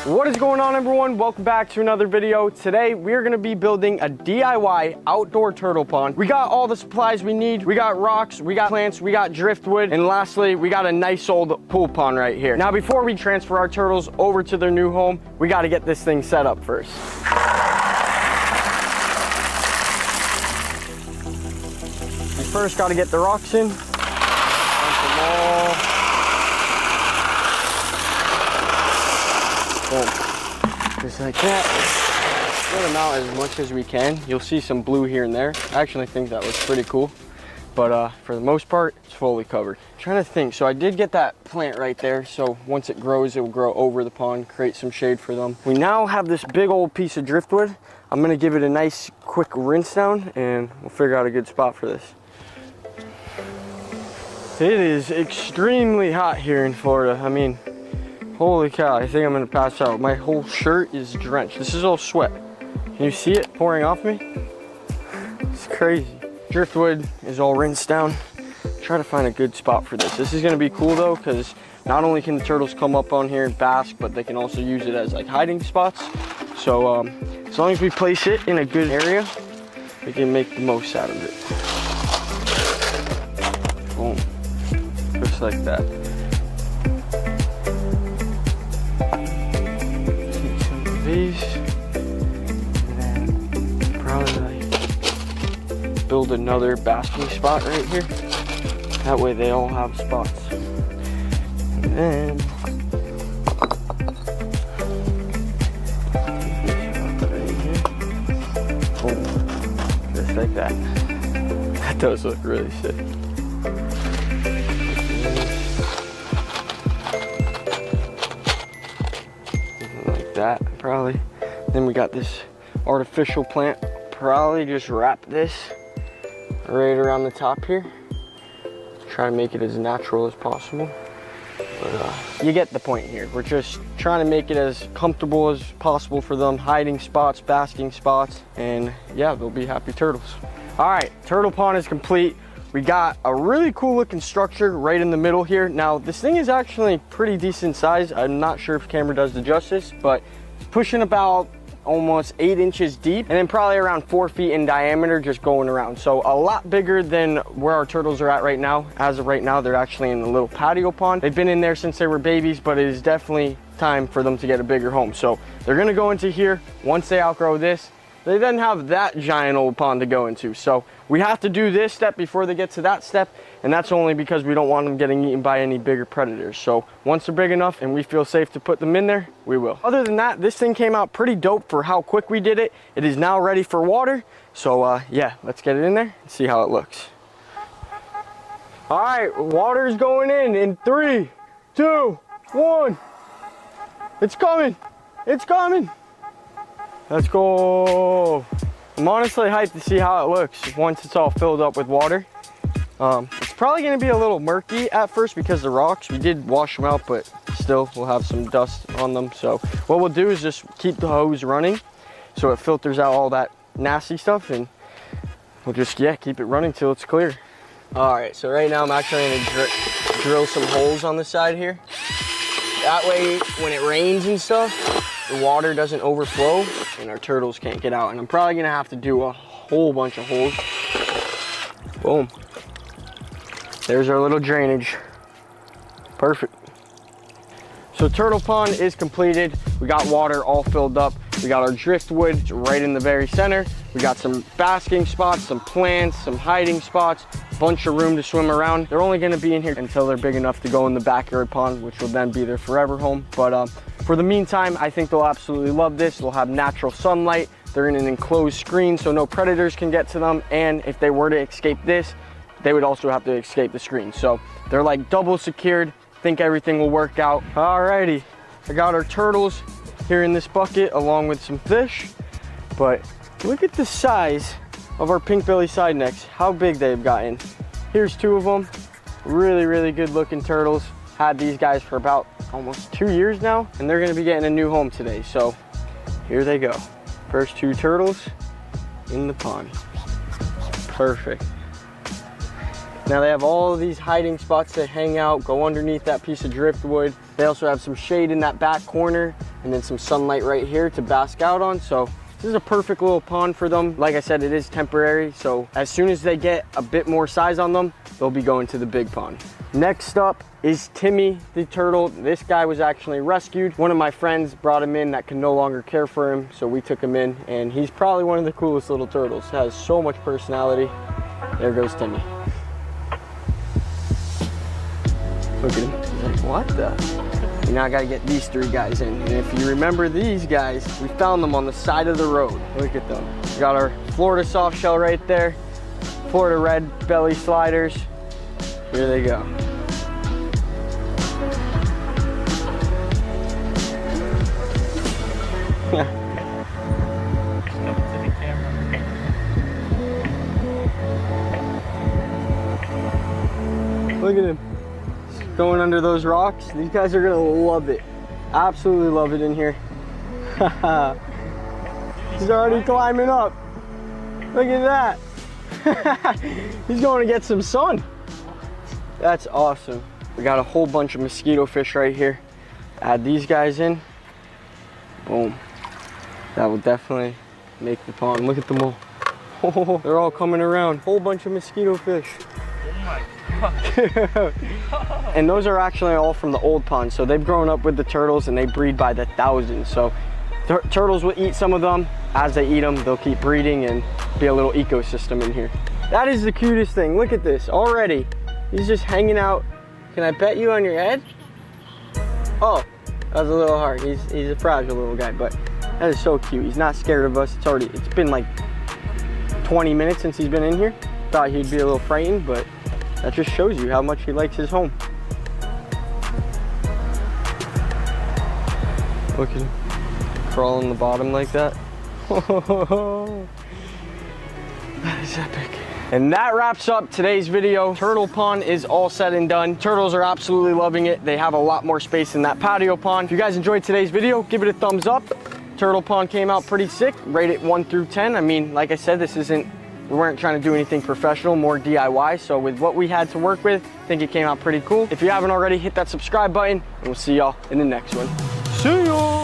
What is going on, everyone? Welcome back to another video. Today we're gonna be building a DIY outdoor turtle pond. We got all the supplies we need. We got rocks, we got plants, we got driftwood, and lastly we got a nice old pool pond right here. Now before we transfer our turtles over to their new home, we got to get this thing set up first. We first got to get the rocks in. Dump them all. Boom. Just like that. Get them out as much as we can. You'll see some blue here and there. I actually think that looks pretty cool. But for the most part, it's fully covered. I'm trying to think. So I did get that plant right there. So once it grows, it will grow over the pond, create some shade for them. We now have this big old piece of driftwood. I'm gonna give it a nice quick rinse down and we'll figure out a good spot for this. It is extremely hot here in Florida. I mean, holy cow, I think I'm gonna pass out. My whole shirt is drenched. This is all sweat. Can you see it pouring off me? It's crazy. Driftwood is all rinsed down. Try to find a good spot for this. This is gonna be cool though, because not only can the turtles come up on here and bask, but they can also use it as like hiding spots. So as long as we place it in a good area, we can make the most out of it. Boom. Just like that. Take some of these, and then probably like build another basking spot right here. That way they all have spots. And then boom, just like that. That does look really sick. That probably. Then we got this artificial plant. Probably just wrap this right around the top here. Try to make it as natural as possible. But you get the point here. We're just trying to make it as comfortable as possible for them. Hiding spots, basking spots, and yeah, they'll be happy turtles. All right, turtle pond is complete. We got a really cool looking structure right in the middle here. Now, this thing is actually pretty decent size. I'm not sure if the camera does the justice, but it's pushing about almost 8 inches deep and then probably around 4 feet in diameter just going around. So a lot bigger than where our turtles are at right now. As of right now, they're actually in a little patio pond. They've been in there since they were babies, but it is definitely time for them to get a bigger home. So they're gonna go into here. Once they outgrow this, they then have that giant old pond to go into. So we have to do this step before they get to that step, and that's only because we don't want them getting eaten by any bigger predators. So once they're big enough and we feel safe to put them in there, we will. Other than that, this thing came out pretty dope for how quick we did it. It is now ready for water. So yeah, let's get it in there and see how it looks. All right, water's going in 3, 2, 1. It's coming, it's coming. Let's go. I'm honestly hyped to see how it looks once it's all filled up with water. It's probably gonna be a little murky at first because the rocks, we did wash them out, but still we'll have some dust on them. So what we'll do is just keep the hose running so it filters out all that nasty stuff, and we'll just, yeah, keep it running till it's clear. All right, so right now I'm actually gonna drill some holes on the side here. That way, when it rains and stuff, the water doesn't overflow and our turtles can't get out. And I'm probably gonna have to do a whole bunch of holes. Boom. There's our little drainage. Perfect. So turtle pond is completed. We got water all filled up. We got our driftwood right in the very center. We got some basking spots, some plants, some hiding spots, bunch of room to swim around. They're only gonna be in here until they're big enough to go in the backyard pond, which will then be their forever home. But for the meantime, I think they'll absolutely love this. They'll have natural sunlight. They're in an enclosed screen, so no predators can get to them. And if they were to escape this, they would also have to escape the screen. So they're like double secured. Think everything will work out. Alrighty, I got our turtles here in this bucket along with some fish. But look at the size of our pink belly side necks, how big they've gotten. Here's 2 of them. Really, really good looking turtles. Had these guys for about almost 2 years now, and they're gonna be getting a new home today. So here they go. First 2 turtles in the pond. Perfect. Now they have all of these hiding spots to hang out, go underneath that piece of driftwood. They also have some shade in that back corner and then some sunlight right here to bask out on. So this is a perfect little pond for them. Like I said, it is temporary, so as soon as they get a bit more size on them, they'll be going to the big pond. Next up is Timmy the turtle. This guy was actually rescued. One of my friends brought him in that could no longer care for him, so we took him in, and he's probably one of the coolest little turtles. Has so much personality. There goes Timmy. Look at him. He's like, what the? And now I gotta get these 3 guys in. And if you remember these guys, we found them on the side of the road. Look at them. We got our Florida soft shell right there. Florida red belly sliders. Here they go. Look at him. Going under those rocks. These guys are gonna love it. Absolutely love it in here. He's already climbing up. Look at that. He's going to get some sun. That's awesome. We got a whole bunch of mosquito fish right here. Add these guys in. Boom. That will definitely make the pond. Look at them all. Oh, they're all coming around. Whole bunch of mosquito fish. Oh my God. And those are actually all from the old pond. So they've grown up with the turtles and they breed by the thousands. So turtles will eat some of them. As they eat them, they'll keep breeding and be a little ecosystem in here. That is the cutest thing. Look at this already. He's just hanging out. Can I pet you on your head? Oh, that was a little hard. He's a fragile little guy, but that is so cute. He's not scared of us. It's been like 20 minutes since he's been in here. Thought he'd be a little frightened, but that just shows you how much he likes his home. Look at him crawling the bottom like that. That is epic. And that wraps up today's video. Turtle pond is all said and done. Turtles are absolutely loving it. They have a lot more space in that patio pond. If you guys enjoyed today's video, give it a thumbs up. Turtle pond came out pretty sick. Rate it 1 through 10. I mean, like I said, we weren't trying to do anything professional, more DIY. So with what we had to work with, I think it came out pretty cool. If you haven't already, hit that subscribe button, and we'll see y'all in the next one. See ya!